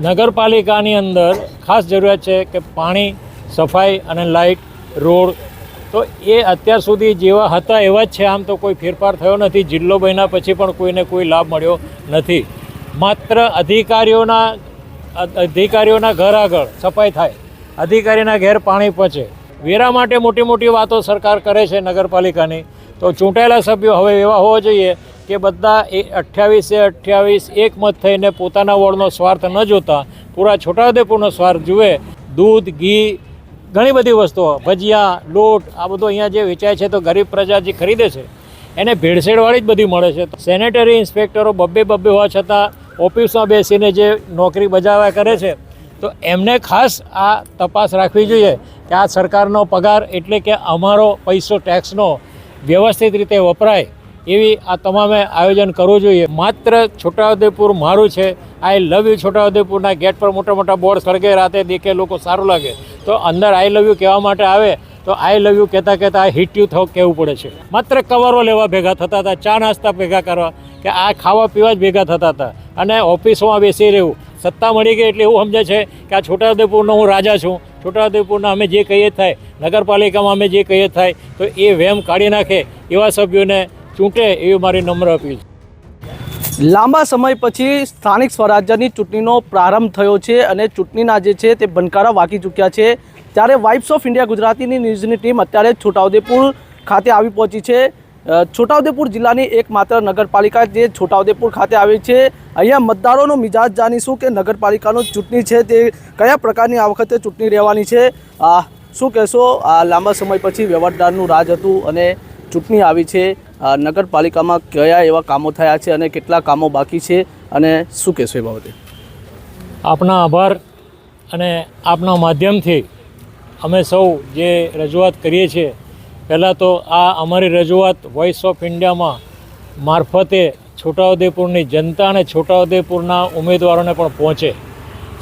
નગરપાલિકાની અંદર ખાસ જરૂરિયાત છે કે પાણી, સફાઈ અને લાઇટ, રોડ તો એ અત્યાર સુધી જેવા હતા એવા જ છે. આમ તો કોઈ ફેરફાર થયો નથી. જિલ્લો બન્યા પછી પણ કોઈને કોઈ લાભ મળ્યો નથી. માત્ર અધિકારીઓના ઘર આગળ સફાઈ થાય, અધિકારીના ઘેર પાણી પહોંચે, વેરા માટે મોટી મોટી વાતો સરકાર કરે છે નગરપાલિકાની. તો ચૂંટાયેલા સભ્યો હવે એવા હોવા જોઈએ કે બધા 28 એક મત થઈને પોતાના વોર્ડનો સ્વાર્થ ન જોતા પૂરા છોટાઉદેપુરનો સ્વાર્થ જુએ. દૂધ, ઘી, ઘણી બધી વસ્તુઓ, ભજીયા, લોટ, આ બધું અહીંયા જે વેચાય છે તો ગરીબ પ્રજા જે ખરીદે છે એને ભેળસેળવાળી જ બધી મળે છે. સેનેટરી ઇન્સ્પેક્ટરો બબ્બે હોવા છતાં ઓફિસમાં બેસીને જે નોકરી બજાવ્યા કરે છે તો એમને ખાસ આ તપાસ રાખવી જોઈએ કે આ સરકારનો પગાર એટલે કે અમારો પૈસો ટેક્સનો વ્યવસ્થિત રીતે વપરાય એવી આ તમામે આયોજન કરવું જોઈએ. માત્ર છોટાઉદેપુર મારું છે, આઈ લવ યુ છોટાઉદેપુરના ગેટ પર મોટા મોટા બોર્ડ સળગે, રાતે દેખે, લોકો સારું લાગે તો અંદર આઈ લવ યુ કહેવા માટે આવે તો આઈ લવ યુ કહેતા આઈ હિટ યુ કહેવું પડે છે. માત્ર કવરો લેવા ભેગા થતા હતા, ચા નાસ્તા ભેગા કરવા કે આ ખાવા પીવા જ ભેગા થતા હતા અને ઓફિસોમાં બેસી રહેવું. સત્તા મળી ગઈ એટલે એવું સમજે છે કે આ છોટાઉદેપુરનો હું રાજા છું, છોટાઉદેપુરના અમે જે કહીએ થાય, નગરપાલિકામાં અમે જે કહીએ થાય તો એ વહેમ કાઢી નાખે એવા સભ્યોને ચૂંટે એવી મારી નમ્ર અપીલ. લાંબા સમય પછી સ્થાનિક સ્વરાજ્યની ચૂંટણીનો પ્રારંભ થયો છે અને ચૂંટણીના જે છે તે બંકારા વાગી ચૂક્યા છે. ત્યારે વાઇબ્સ ઓફ ઇન્ડિયા ગુજરાતીની ન્યૂઝની ટીમ અત્યારે છોટાઉદેપુર ખાતે આવી પહોંચી છે. છોટાઉદેપુર જિલ્લાની એકમાત્ર નગરપાલિકા જે છોટાઉદેપુર ખાતે આવી છે. અહીંયા મતદારોનો મિજાજ જાણીશું કે નગરપાલિકાનો ચૂંટણી છે તે કયા પ્રકારની આ વખતે ચૂંટણી રહેવાની છે. શું કહેશો, આ લાંબા સમય પછી વહીવટદારનું રાજ હતું અને ચૂંટણી આવી છે, નગરપાલિકામાં કયા એવા કામો થયા છે અને કેટલા કામો બાકી છે અને શું કહેશો એ બાબતે? આપના આભાર અને આપના માધ્યમથી અમે સૌ જે રજૂઆત કરીએ છીએ, પહેલાં તો આ અમારી રજૂઆત વોઇસ ઓફ ઇન્ડિયામાં મારફતે છોટાઉદેપુરની જનતા અને છોટાઉદેપુરના ઉમેદવારોને પણ પહોંચે.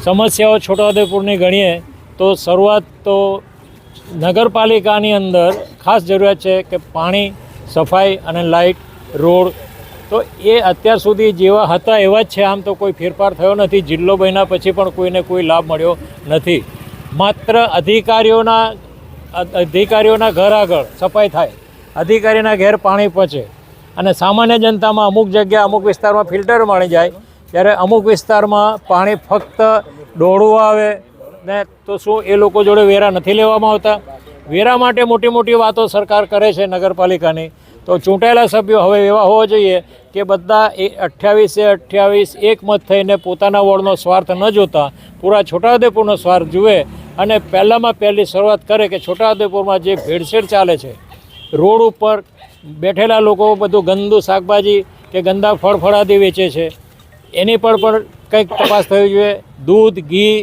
સમસ્યાઓ છોટાઉદેપુરની ગણીએ તો શરૂઆત તો નગરપાલિકાની અંદર ખાસ જરૂરિયાત છે કે પાણી, સફાઈ અને લાઇટ, રોડ તો એ અત્યાર સુધી જેવા હતા એવા જ છે. આમ તો કોઈ ફેરફાર થયો નથી. જિલ્લો બન્યા પછી પણ કોઈને કોઈ લાભ મળ્યો નથી. માત્ર અધિકારીઓના ઘર આગળ સફાઈ થાય, અધિકારીના ઘેર પાણી પહોંચે અને સામાન્ય જનતામાં અમુક જગ્યા, અમુક વિસ્તારમાં ફિલ્ટર મળી જાય, ત્યારે અમુક વિસ્તારમાં પાણી ફક્ત દોડવું આવે ને તો શું એ લોકો જોડે વેરા નથી લેવામાં આવતા. વેરા માટે મોટી મોટી વાતો સરકાર કરે છે નગરપાલિકાની. તો ચૂંટાયેલા સભ્યો હવે એવા હોવા જોઈએ કે બધા 28 એક મત થઈને પોતાના વોર્ડનો સ્વાર્થ ન જોતા પૂરા છોટાઉદેપુરનો સ્વાર્થ જુએ અને પહેલાંમાં પહેલી શરૂઆત કરે કે છોટાઉદેપુરમાં જે ભેળસેળ ચાલે છે, રોડ ઉપર બેઠેલા લોકો બધું ગંદુ શાકભાજી કે ગંદા ફળફળાદી વેચે છે, એની પર પણ કંઈક તપાસ થવી જોઈએ. દૂધ, ઘી,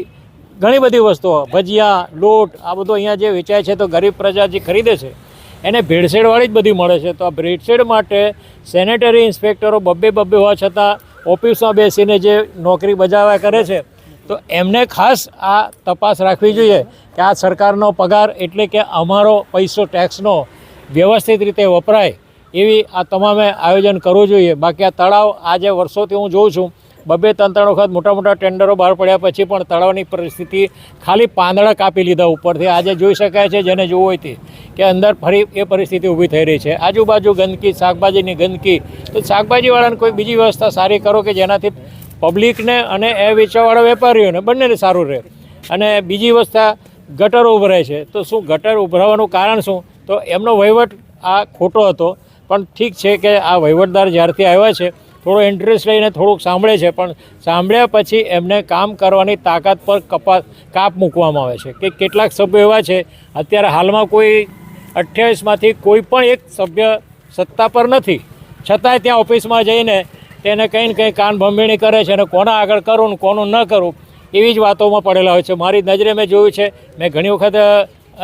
ઘણી બધી વસ્તુઓ, ભજીયા, લોટ, આ બધું અહીંયા જે વેચાય છે તો ગરીબ પ્રજા જે ખરીદે છે એને ભેળસેળવાળી જ બધી મળે છે. તો આ ભેળસેળ માટે સેનેટરી ઇન્સ્પેક્ટરો બબ્બે હોવા છતાં ઓફિસમાં બેસીને જે નોકરી બજાવ્યા કરે છે તો એમને ખાસ આ તપાસ રાખવી જોઈએ કે આ સરકારનો પગાર એટલે કે અમારો પૈસો ટેક્સનો વ્યવસ્થિત રીતે વપરાય એવી આ તમામે આયોજન કરવું જોઈએ. બાકી આ તળાવ આજે વર્ષોથી હું જોઉં છું 2-3 વખત મોટા મોટા ટેન્ડરો બહાર પડ્યા પછી પણ તળાવની પરિસ્થિતિ ખાલી પાંદડા કાપી લીધા ઉપરથી. આજે જોઈ શકાય છે જેને જોવું હોય તે કે અંદર ફરી એ પરિસ્થિતિ ઊભી થઈ રહી છે. આજુબાજુ ગંદકી, શાકભાજીની ગંદકી. તો શાકભાજીવાળાને કોઈ બીજી વ્યવસ્થા સારી કરો કે જેનાથી પબ્લિકને અને એ વેચવાવાળા વેપારીઓને બંનેને સારું રહે. અને બીજી વસ્તુ ગટરો ઉભરાય છે. તો શું ગટર ઉભરાવાનું કારણ શું? તો એમનો વહીવટ આ ખોટો હતો. પણ ઠીક છે કે આ વહીવટદાર જ્યારથી આવ્યા છે થોડો ઇન્ટરેસ્ટ લઈને થોડુંક સાંભળે છે, પણ સાંભળ્યા પછી એમને કામ કરવાની તાકાત પર કાપ મૂકવામાં આવે છે. કે કેટલાક સભ્યો એવા છે, અત્યારે હાલમાં કોઈ 28માંથી કોઈ પણ એક સભ્ય સત્તા પર નથી, છતાંય ત્યાં ઓફિસમાં જઈને તેને કંઈ ને કંઈ કાન ભંભીણી કરે છે અને કોના આગળ કરું ને કોનું ન કરું એવી જ વાતોમાં પડેલા હોય છે. મારી નજરે મેં જોયું છે. મેં ઘણી વખત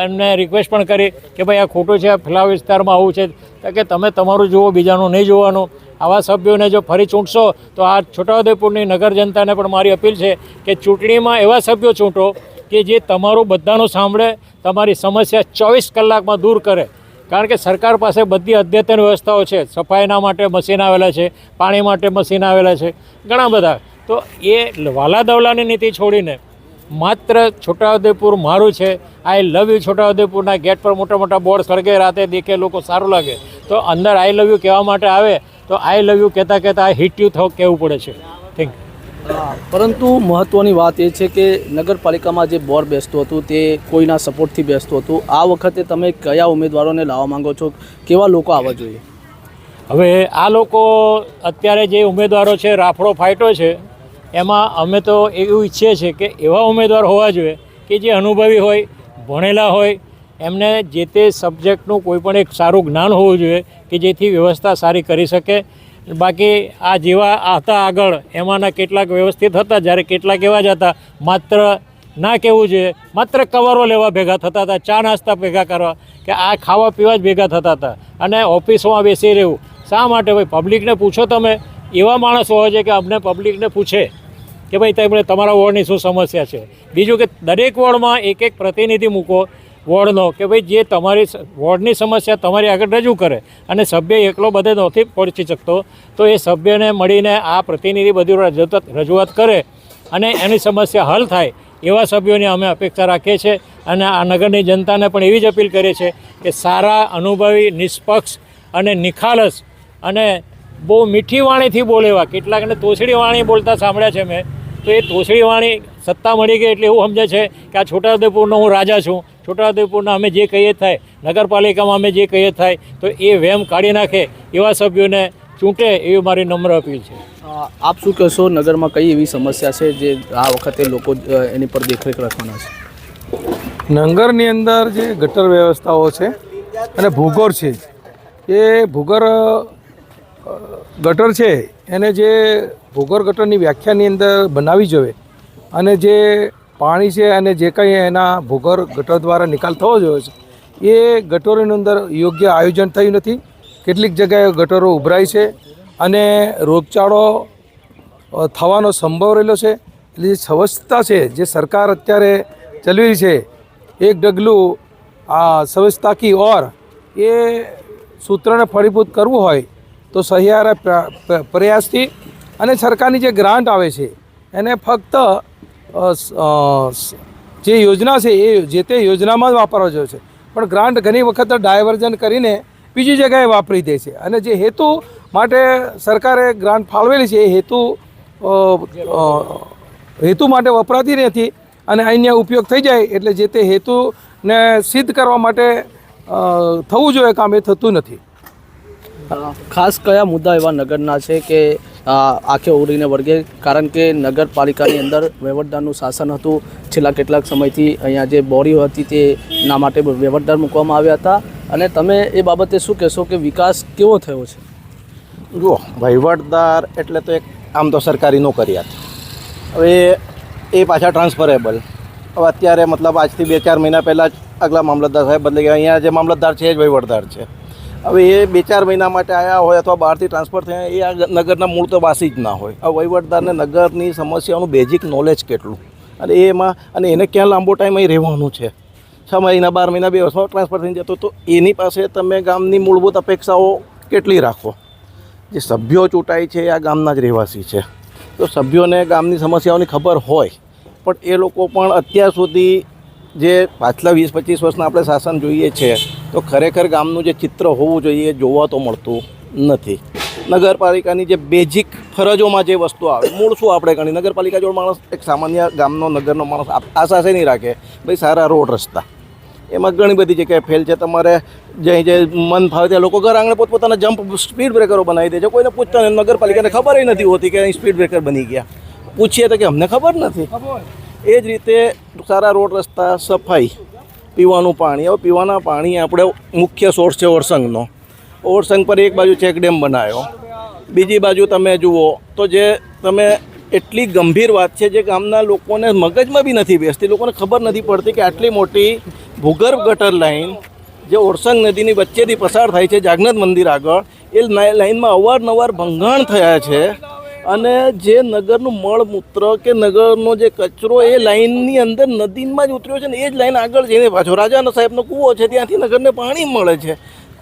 એમને રિક્વેસ્ટ પણ કરી કે ભાઈ આ ખોટું છે, ફલાણા વિસ્તારમાં આવું છે, કે તમે તમારું જુઓ, બીજાનું નહીં જોવાનું. આવા સભ્યોને જો ફરી ચૂંટશો તો આ છોટાઉદેપુરની નગર જનતાને પણ મારી અપીલ છે કે ચૂંટણીમાં એવા સભ્યો ચૂંટો કે જે તમારું બધાનું સાંભળે, તમારી સમસ્યા 24 કલાકમાં દૂર કરે. કારણ કે સરકાર પાસે બધી અદ્યતન વ્યવસ્થાઓ છે. સફાઈના માટે મશીન આવેલા છે, પાણી માટે મશીન આવેલા છે, ઘણા બધા. તો એ વાલાદવલાની નીતિ છોડીને માત્ર છોટાઉદેપુર મારું છે, આઈ લવ યુ છોટાઉદેપુરના ગેટ પર મોટા મોટા બોર્ડ સળગે, રાતે દેખે, લોકો સારું લાગે, તો અંદર આઈ લવ યુ કહેવા માટે આવે તો આઈ લવ યુ કહેતા કહેતા આઈ હિટ યુ થો કહેવું પડે છે. Thank you. પરંતુ મહત્ત્વની વાત એ છે કે નગરપાલિકામાં જે બોર્ડ બેસતું હતું તે કોઈના સપોર્ટથી બેસતું હતું. આ વખતે તમે કયા ઉમેદવારોને લાવવા માંગો છો? કેવા લોકો આવવા જોઈએ? હવે આ લોકો અત્યારે જે ઉમેદવારો છે, રાફડો ફાટ્યો છે, એમાં અમે તો એવું ઈચ્છીએ છીએ કે એવા ઉમેદવાર હોવા જોઈએ કે જે અનુભવી હોય, ભણેલા હોય, એમને જે તે સબ્જેક્ટનું કોઈ પણ એક સારું જ્ઞાન હોવું જોઈએ કે જેથી વ્યવસ્થા સારી કરી શકે. બાકી આ જેવા હતા આગળ એમાંના કેટલાક વ્યવસ્થિત હતા, જ્યારે કેટલાક એવા જ હતા માત્ર ના કહેવું જોઈએ, માત્ર કવરો લેવા ભેગા થતા હતા, ચા નાસ્તા ભેગા કરવા, કે આ ખાવા પીવા જ ભેગા થતા હતા અને ઓફિસમાં બેસી રહેવું. શા માટે? ભાઈ પબ્લિકને પૂછો. તમે એવા માણસો હોય છે કે અમને પબ્લિકને પૂછે કે ભાઈ તમે તમારા વોર્ડની શું સમસ્યા છે. બીજું કે દરેક વોર્ડમાં એક એક પ્રતિનિધિ મૂકો વોર્ડનો, કે ભાઈ જે તમારી વોર્ડની સમસ્યા તમારી આગળ રજૂ કરે, અને સભ્ય એકલો બધે નથી પહોંચી શકતો, તો એ સભ્યને મળીને આ પ્રતિનિધિ બધી રજૂઆત કરે અને એની સમસ્યા હલ થાય, એવા સભ્યોની અમે અપેક્ષા રાખીએ છીએ. અને આ નગરની જનતાને પણ એવી જ અપીલ કરીએ છીએ કે સારા, અનુભવી, નિષ્પક્ષ અને નિખાલસ અને બહુ મીઠી વાણીથી બોલે એવા, કેટલાકને તોછડી વાણી બોલતા સાંભળ્યા છે મેં, તો એ તોછડી વાણી સત્તા મળી ગઈ એટલે એવું સમજે છે કે આ છોટાઉદેપુરનો હું રાજા છું, છોટાઉદેપુરના અમે જે કહીએ થાય, નગરપાલિકામાં અમે જે કહીએ થાય, તો એ વહેમ કાઢી નાખે એવા સભ્યોને ચૂંટે એવી મારી નમ્ર અપીલ છે. આપ શું કહેશો? નગરમાં કઈ એવી સમસ્યા છે જે આ વખતે લોકો એની પર દેખરેખ રાખવાના છે? નગરની અંદર જે ગટર વ્યવસ્થાઓ છે અને ભૂગોળ છે, એ ભૂગોળ ગટર છે એને જે ભૂગોળ ગટરની વ્યાખ્યાની અંદર બનાવવી જોઈએ, અને જે પાણી છે અને જે કંઈ એના ભૂગોળ ગટર દ્વારા નિકાલ થવો જોઈએ છે એ ગટરોની અંદર યોગ્ય આયોજન થયું નથી. કેટલીક જગ્યાએ ગટરો ઉભરાય છે અને રોગચાળો થવાનો સંભવ રહેલો છે. એટલે જે સ્વચ્છતા છે જે સરકાર અત્યારે ચલાવી છે, એક ડગલું આ સ્વચ્છતા કી ઓર, એ સૂત્રને ફળીભૂત કરવું હોય તો સહિયારા પ્રયાસથી અને સરકારની જે ગ્રાન્ટ આવે છે એને ફક્ત જે યોજના છે એ જે તે યોજનામાં જ વાપરવા જોઈએ છે. પણ ગ્રાન્ટ ઘણી વખત ડાયવર્ઝન કરીને બીજી જગ્યાએ વાપરી દે છે, અને જે હેતુ માટે સરકારે ગ્રાન્ટ ફાળવેલી છે એ હેતુ માટે વપરાતી નથી, અને અન્ય ઉપયોગ થઈ જાય એટલે જે તે હેતુને સિદ્ધ કરવા માટે થવું જોઈએ કામ એ થતું નથી. ખાસ કયા મુદ્દા એવા નગરના છે કે આંખે ઉડીને વળગે? કારણ કે નગરપાલિકાની અંદર વહીવટદારનું શાસન હતું. છેલ્લા કેટલાક સમયથી અહીંયા જે બોડીઓ હતી તેના માટે વહીવટદાર મૂકવામાં આવ્યા હતા, અને તમે એ બાબતે શું કહેશો કે વિકાસ કેવો થયો છે? જુઓ, વહીવટદાર એટલે તો એક આમ તો સરકારી નોકરિયાત, હવે એ પાછા ટ્રાન્સફરેબલ. હવે અત્યારે મતલબ આજથી 2-4 મહિના પહેલાં જ આગલા મામલતદાર સાહેબ બદલી ગયા. અહીંયા જે મામલતદાર છે એ જ વહીવટદાર છે. હવે એ 2-4 મહિના માટે આવ્યા હોય અથવા બહારથી ટ્રાન્સફર થયા, એ આ નગરના મૂળ તો વાસી જ ના હોય. આ વહીવટદારને નગરની સમસ્યાઓનું બેઝિક નોલેજ કેટલું, અને એમાં અને એને ક્યાં લાંબો ટાઈમ અહીં રહેવાનું છે, 6 મહિના, 12 મહિના, 2 વર્ષમાં ટ્રાન્સફર થઈ જતો, તો એની પાસે તમે ગામની મૂળભૂત અપેક્ષાઓ કેટલી રાખો? જે સભ્યો ચૂંટાય છે એ આ ગામના જ રહેવાસી છે, તો સભ્યોને ગામની સમસ્યાઓની ખબર હોય, પણ એ લોકો પણ અત્યાર સુધી જે પાછલા 20-25 વર્ષના આપણે શાસન જોઈએ છે તો ખરેખર ગામનું જે ચિત્ર હોવું જોઈએ એ જોવા તો મળતું નથી. નગરપાલિકાની જે બેઝિક ફરજોમાં જે વસ્તુ આવે, મૂળ શું આપણે ગણી, નગરપાલિકા જોડે માણસ, એક સામાન્ય ગામનો નગરનો માણસ આશા છે નહીં રાખે ભાઈ સારા રોડ રસ્તા, એમાં ઘણી બધી જગ્યાએ ફેલ છે. તમારે જે મન ફાવે ત્યાં લોકો ઘર આંગણે પોતપોતાના જમ્પ સ્પીડ બ્રેકરો બનાવી દે છે. કોઈને પૂછતા નથી, નગરપાલિકાને ખબર નથી હોતી કે અહીં સ્પીડ બ્રેકર બની ગયા. પૂછીએ તો કે અમને ખબર નથી. એ જ રીતે સારા રોડ રસ્તા, સફાઈ, પીવાનું પાણી. હવે પીવાના પાણી આપણે મુખ્ય સોર્સ છે ઓરસંગનો. ઓરસંગ પર એક બાજુ ચેક ડેમ બનાવ્યો, બીજી બાજુ તમે જુઓ તો જે તમે એટલી ગંભીર વાત છે જે ગામના લોકોને મગજમાં બી નથી બેસતી. લોકોને ખબર નથી પડતી કે આટલી મોટી ભૂગર્ભ ગટર લાઈન જે ઓરસંગ નદીની વચ્ચેથી પસાર થાય છે જાગનાથ મંદિર આગળ, એ લાઈનમાં અવારનવાર ભંગાણ થયા છે, અને જે નગરનું મળમૂત્ર કે નગરનો જે કચરો એ લાઈનની અંદર નદીમાં જ ઉતર્યો છે ને એ જ લાઈન આગળ જઈને પાછો રાજાના સાહેબનો કૂવો છે ત્યાંથી નગરને પાણી મળે છે.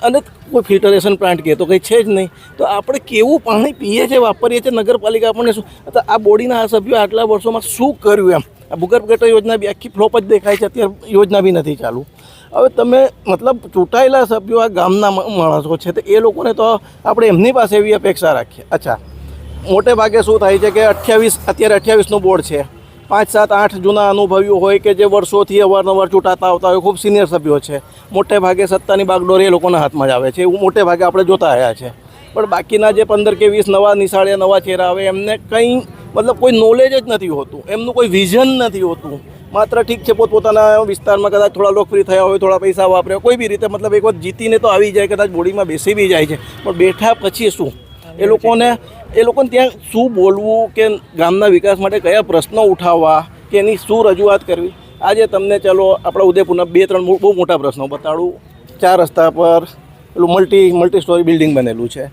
અને કોઈ ફિલ્ટરેશન પ્લાન્ટ કહે તો કંઈ છે જ નહીં. તો આપણે કેવું પાણી પીએ છીએ, વાપરીએ છીએ, નગરપાલિકા આપણને શું, તો આ બોડીના આ સભ્યો આટલા વર્ષોમાં શું કર્યું એમ. આ ભૂગર્ભ ગટર યોજના બી આખી ફ્લોપ જ દેખાય છે, અત્યારે યોજના બી નથી ચાલુ. હવે તમે મતલબ ચૂંટાયેલા સભ્યો આ ગામના માણસો છે, તો એ લોકોને તો આપણે એમની પાસે એવી અપેક્ષા રાખીએ. અચ્છા, મોટે ભાગે શું થાય છે કે અત્યારે 28નું બોર્ડ છે, 5, 7, 8 જૂના અનુભવીઓ હોય કે જે વર્ષોથી અવારનવાર ચૂંટાતા આવતા હોય, ખૂબ સિનિયર સભ્યો છે. મોટે ભાગે સત્તાની બાગડોર એ લોકોના હાથમાં જ આવે છે, એવું મોટે ભાગે આપણે જોતા આવ્યા છે. પણ બાકીના જે 15 કે 20 નવા નિશાળે નવા ચહેરા આવે, એમને કંઈ મતલબ કોઈ નોલેજ જ નથી હોતું, એમનું કોઈ વિઝન નથી હોતું. માત્ર ઠીક છે, પોતપોતાના વિસ્તારમાં કદાચ થોડા લોકપ્રિય થયા હોય, થોડા પૈસા વાપરે, કોઈ બી રીતે મતલબ એક વખત જીતીને તો આવી જાય, કદાચ બોડીમાં બેસી બી જાય છે, પણ બેઠા પછી શું, એ લોકોને ત્યાં શું બોલવું કે ગામના વિકાસ માટે કયા પ્રશ્નો ઉઠાવવા કે એની શું રજૂઆત કરવી. આજે તમને ચાલો આપણા ઉદયપુરના 2-3 બહુ મોટા પ્રશ્નો બતાડું. 4 રસ્તા પર પેલું મલ્ટી સ્ટોરી બિલ્ડિંગ બનેલું છે,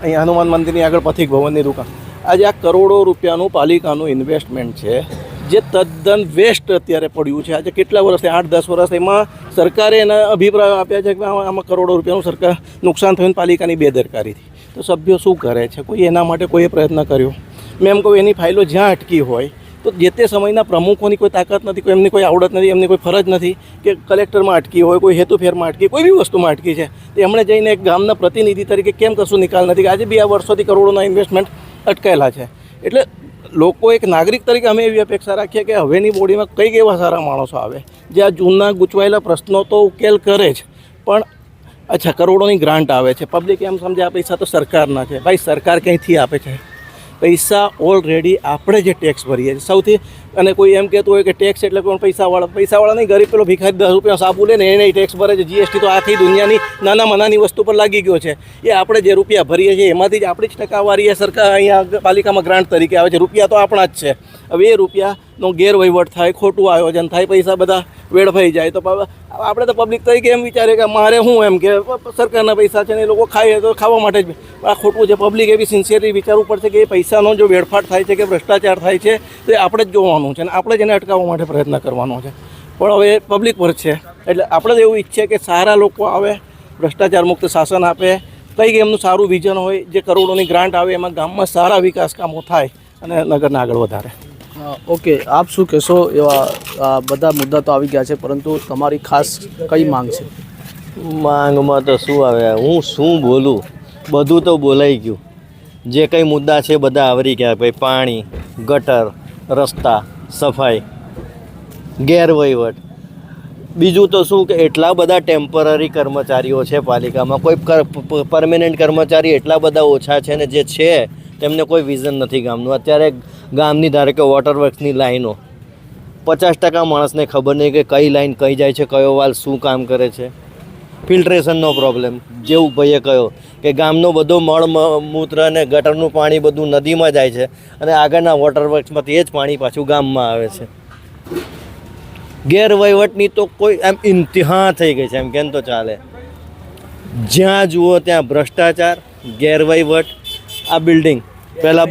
અહીંયા હનુમાન મંદિરની આગળ પથિક ભવનની દુકાન. આજે આ કરોડો રૂપિયાનું પાલિકાનું ઇન્વેસ્ટમેન્ટ છે, જે તદ્દન વેસ્ટ અત્યારે પડ્યું છે. આજે કેટલા વર્ષથી 8-10 વર્ષ એમાં સરકારે એના અભિપ્રાયો આપ્યા છે કે આમાં કરોડો રૂપિયાનું સરકાર નુકસાન થયું પાલિકાની બેદરકારીથી. તો સભ્યો શું કરે છે, કોઈ એના માટે કોઈએ પ્રયત્ન કર્યો? મેં એમ કહું, એની ફાઇલો જ્યાં અટકી હોય તો જે તે સમયના પ્રમુખોની કોઈ તાકાત નથી, કોઈ એમની કોઈ આવડત નથી, એમની કોઈ ફરજ નથી કે કલેક્ટરમાં અટકી હોય, કોઈ હેતુફેરમાં અટકી, કોઈ બી વસ્તુમાં અટકી છે, તો એમણે જઈને એક ગામના પ્રતિનિધિ તરીકે કેમ કશું નિકાલ નથી? આજે બી આ વર્ષોથી કરોડોના ઇન્વેસ્ટમેન્ટ અટકાયેલા છે. એટલે લોકો એક નાગરિક તરીકે અમે એવી અપેક્ષા રાખીએ કે હવેની બોડીમાં કંઈક એવા સારા માણસો આવે જે આ જૂના ગૂંચવાયેલા પ્રશ્નો તો ઉકેલ કરે જ, પણ અચ્છા કરોડોની ગ્રાન્ટ આવે છે, પબ્લિક એમ સમજે આ પૈસા તો સરકારના છે. ભાઈ, સરકાર ક્યાંયથી આપે છે પૈસા? ઓલરેડી આપણે જે ટેક્સ ભરીએ છીએ સૌથી, અને કોઈ એમ કહેતું હોય કે ટેક્સ એટલે કોઈ પૈસાવાળા નહીં, ગરીબ પેલો ભિખારી 10 રૂપિયા સાબુ લે ને એને ટેક્સ ભરે છે. જીએસટી તો આખી દુનિયાની નાનામાં નાની વસ્તુ પર લાગી ગયો છે. એ આપણે જે રૂપિયા ભરીએ છીએ એમાંથી જ આપણી જ ટકાવારી એ સરકાર અહીંયા પાલિકામાં ગ્રાન્ટ તરીકે આવે છે. રૂપિયા તો આપણા જ છે. હવે એ રૂપિયાનો ગેરવહીવટ થાય, ખોટું આયોજન થાય, પૈસા બધા વેડફાઈ જાય, તો આપણે તો પબ્લિક તરીકે એમ વિચારે કે મારે શું એમ કે સરકારના પૈસા છે ને એ લોકો ખાય તો ખાવા માટે જ. આ ખોટું છે. પબ્લિક એવી સિન્સિયરલી વિચારવું પડશે કે એ પૈસાનો જો વેડફાટ થાય છે કે ભ્રષ્ટાચાર થાય છે તો એ આપણે જ જોવાનું છે અને આપણે જ એને અટકાવવા માટે પ્રયત્ન કરવાનો છે. પણ હવે પબ્લિક પર છે, એટલે આપણે એવું ઈચ્છીએ કે સારા લોકો આવે, ભ્રષ્ટાચાર મુક્ત શાસન આપે, કંઈક એમનું સારું વિઝન હોય, જે કરોડોની ગ્રાન્ટ આવે એમાં ગામમાં સારા વિકાસ કામો થાય અને નગરને આગળ વધારે. ઓકે, આપ શું કહેશો? એવા બધા મુદ્દા તો આવી ગયા છે, પરંતુ તમારી ખાસ કઈ માંગ છે? માંગમાં તો શું આવે, હું શું બોલું, બધું તો બોલાઈ ગયું. જે કંઈ મુદ્દા છે બધા આવરી ગયા. ભાઈ, પાણી, ગટર, રસ્તા, સફાઈ, ગેરવહીવટ. બીજું તો શું કે એટલા બધા ટેમ્પરરી કર્મચારીઓ છે પાલિકામાં, કોઈ પરમેનન્ટ કર્મચારી એટલા બધા ઓછા છે ને જે છે તેમને કોઈ વિઝન નથી ગામનું. અત્યારે ગામની ધારો કે વોટર વર્ક્સની લાઈનો 50% માણસને ખબર નહીં કે કઈ લાઈન કઈ જાય છે, કયો વાલ શું કામ કરે છે. ફિલ્ટ્રેશનનો પ્રોબ્લેમ, જેવું ભાઈએ કહ્યો કે ગામનો બધો મળ મૂત્ર અને ગટરનું પાણી બધું નદીમાં જાય છે અને આગળના વોટર વર્ક્સમાંથી એ જ પાણી પાછું ગામમાં આવે છે. ગેરવહીવટની તો કોઈ એમ ઇન્તિહા થઈ ગઈ છે, એમ કેમ તો ચાલે. જ્યાં જુઓ ત્યાં ભ્રષ્ટાચાર, ગેરવહીવટ. આ બિલ્ડિંગ પહેલાં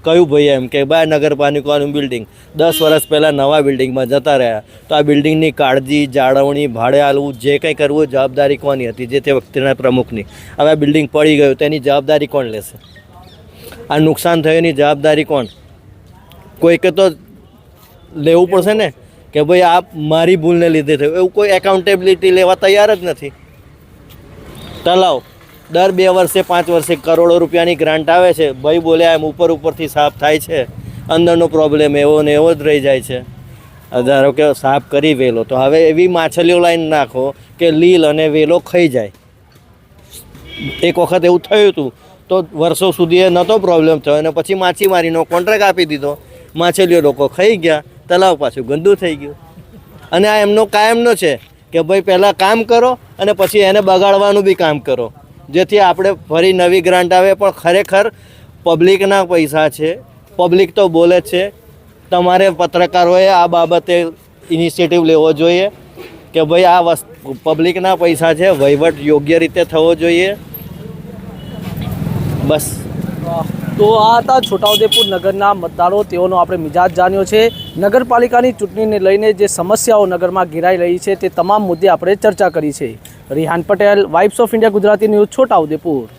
કયું ભાઈએ એમ કે ભાઈ નગરપાલિકાનું બિલ્ડિંગ 10 વર્ષ પહેલાં નવા બિલ્ડિંગમાં જતા રહ્યા, તો આ બિલ્ડિંગની કાળજી, જાળવણી, ભાડે આલવું, જે કંઈ કરવું જવાબદારી કોની હતી? જે તે વખતેના પ્રમુખની. હવે આ બિલ્ડિંગ પડી ગયું તેની જવાબદારી કોણ લેશે? આ નુકસાન થયું એની જવાબદારી કોણ? કોઈકે તો લેવું પડશે ને કે ભાઈ આ મારી ભૂલને લીધે થયું. એવું કોઈ એકાઉન્ટેબિલિટી લેવા તૈયાર જ નથી. તલાવ દર 2 વર્ષે 5 વર્ષે કરોડો રૂપિયાની ગ્રાન્ટ આવે છે, ભાઈ બોલ્યા એમ ઉપરથી સાફ થાય છે, અંદરનો પ્રોબ્લેમ એવો ને એવો જ રહી જાય છે. ધારો કે સાફ કરી વેલો, તો હવે એવી માછલીઓ લાઈન નાખો કે લીલ અને વેલો ખાઈ જાય. એક વખત એવું થયું હતું તો વર્ષો સુધી એ નહોતો પ્રોબ્લેમ થયો અને પછી માછીમારીનો કોન્ટ્રાક્ટ આપી દીધો, માછલીઓ લોકો ખાઈ ગયા, તલાવ પાછું ગંદુ થઈ ગયું. અને આ એમનો કાયમનો છે કે ભાઈ પહેલાં કામ કરો અને પછી એને બગાડવાનું બી કામ કરો, જેથી આપણે ફરી નવી ગ્રાન્ટ આવે. પણ ખરેખર પબ્લિકના પૈસા છે, પબ્લિક તો બોલે છે. તમારે પત્રકારોએ આ બાબતે ઇનિશિયેટિવ લેવો જોઈએ કે ભાઈ આ પબ્લિકના પૈસા છે, વહીવટ યોગ્ય રીતે થવો જોઈએ. બસ. તો આ હતા છોટાઉદેપુર નગરના મતદારો, તેઓનો આપણે મિજાજ જાણ્યો છે. નગરપાલિકાની ચૂંટણીને લઈને જે સમસ્યાઓ નગરમાં ઘેરાઈ રહી છે તે તમામ મુદ્દે આપણે ચર્ચા કરી છે. Rihan Patel, Vibes of India Gujarati news, Chhota Udepur.